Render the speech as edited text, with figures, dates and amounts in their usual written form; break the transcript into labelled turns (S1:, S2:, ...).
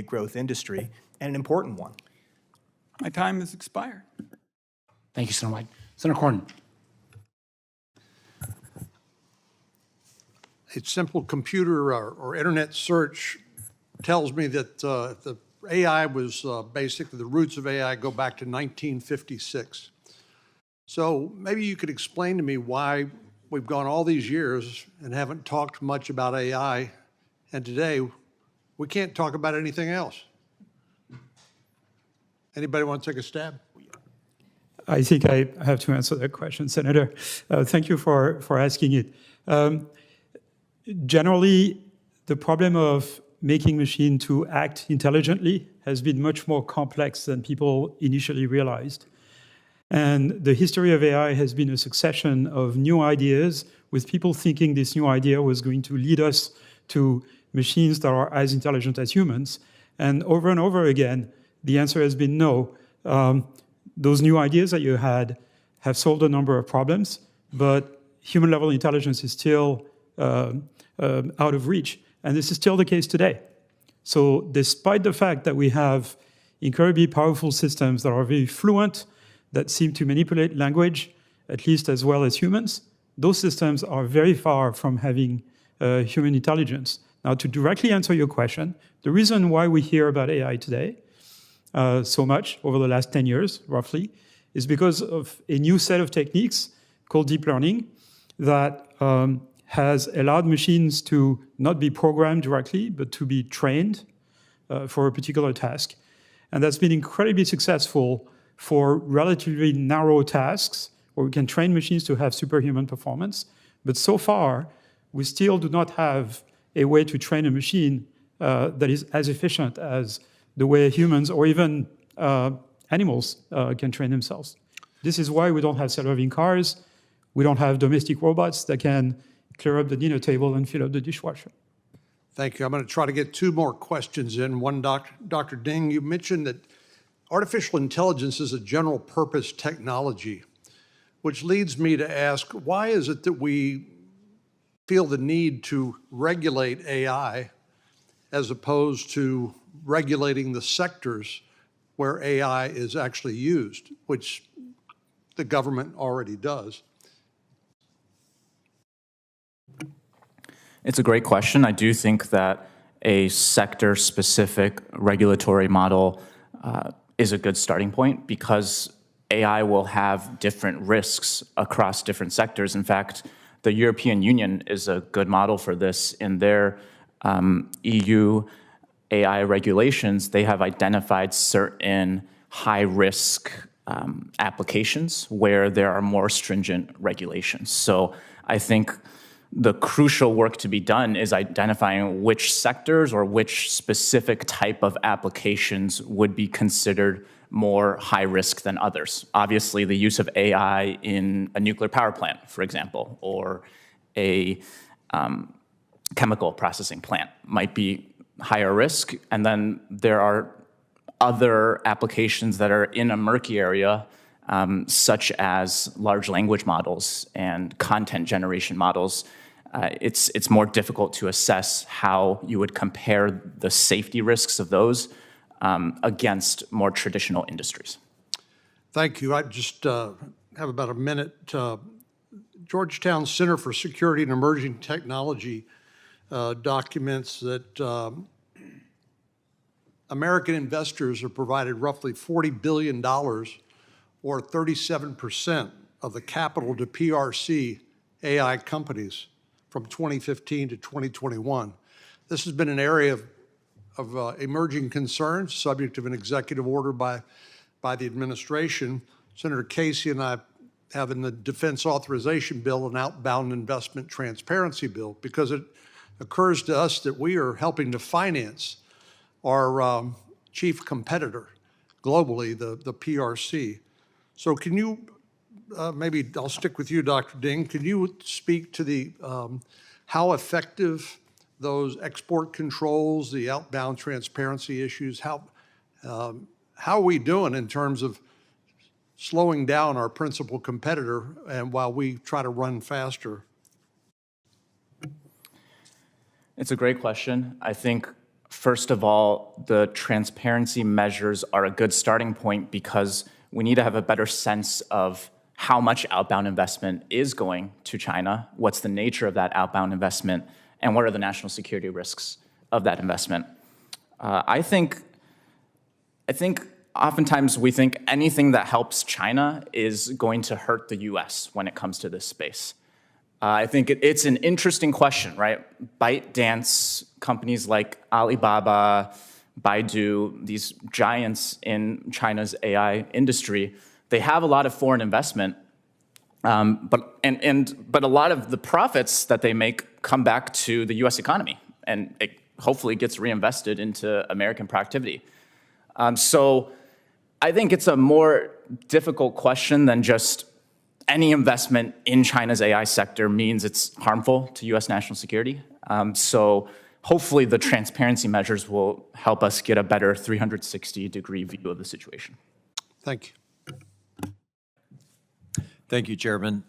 S1: growth industry, and an important one.
S2: My time has expired.
S3: Thank you, Senator White. Senator Cornyn.
S4: A simple computer or internet search tells me that the AI was basically, the roots of AI go back to 1956. So maybe you could explain to me why we've gone all these years and haven't talked much about AI, and today we can't talk about anything else. Anybody want to take a stab?
S5: I think I have to answer that question, Senator. Thank you for asking it. Generally, the problem of making machines to act intelligently has been much more complex than people initially realized. And the history of AI has been a succession of new ideas, with people thinking this new idea was going to lead us to machines that are as intelligent as humans. And over again, the answer has been no. Those new ideas that you had have solved a number of problems, but human-level intelligence is still out of reach. And this is still the case today. So despite the fact that we have incredibly powerful systems that are very fluent, that seem to manipulate language, at least as well as humans, those systems are very far from having human intelligence. Now, to directly answer your question, the reason why we hear about AI today so much over the last 10 years, roughly, is because of a new set of techniques called deep learning that has allowed machines to not be programmed directly, but to be trained for a particular task. And that's been incredibly successful for relatively narrow tasks where we can train machines to have superhuman performance. But so far, we still do not have a way to train a machine that is as efficient as the way humans or even animals can train themselves. This is why we don't have self-driving cars. We don't have domestic robots that can clear up the dinner table and fill up the dishwasher.
S4: Thank you. I'm going to try to get two more questions in. One, Dr. Ding, you mentioned that artificial intelligence is a general purpose technology, which leads me to ask, why is it that we feel the need to regulate AI as opposed to regulating the sectors where AI is actually used, which the government already does?
S6: It's a great question. I do think that a sector-specific regulatory model is a good starting point because AI will have different risks across different sectors. In fact, the European Union is a good model for this. In their EU AI regulations, they have identified certain high-risk applications where there are more stringent regulations. So I think the crucial work to be done is identifying which sectors or which specific type of applications would be considered more high risk than others. Obviously, the use of AI in a nuclear power plant, for example, or a chemical processing plant might be higher risk. And then there are other applications that are in a murky area, such as large language models and content generation models. It's more difficult to assess how you would compare the safety risks of those against more traditional industries.
S4: Thank you. I just have about a minute. Georgetown Center for Security and Emerging Technology documents that American investors are provided roughly $40 billion or 37% of the capital to PRC AI companies from 2015 to 2021. This has been an area of emerging concerns, subject of an executive order by the administration. Senator Casey and I have in the Defense Authorization Bill an outbound investment transparency bill because it occurs to us that we are helping to finance our chief competitor globally, the PRC. So can you, maybe I'll stick with you, Dr. Ding, can you speak to the how effective those export controls, the outbound transparency issues, how are we doing in terms of slowing down our principal competitor and while we try to run faster?
S6: It's a great question. I think First of all, the transparency measures are a good starting point because we need to have a better sense of how much outbound investment is going to China, what's the nature of that outbound investment, and what are the national security risks of that investment. I think oftentimes we think anything that helps China is going to hurt the US when it comes to this space. I think it's an interesting question, right? ByteDance, companies like Alibaba, Baidu, these giants in China's AI industry, they have a lot of foreign investment, but a lot of the profits that they make come back to the US economy, and it hopefully gets reinvested into American productivity. So I think it's a more difficult question than just any investment in China's AI sector means it's harmful to US national security. So hopefully the transparency measures will help us get a better 360-degree view of the situation.
S4: Thank you.
S7: Thank you, Chairman.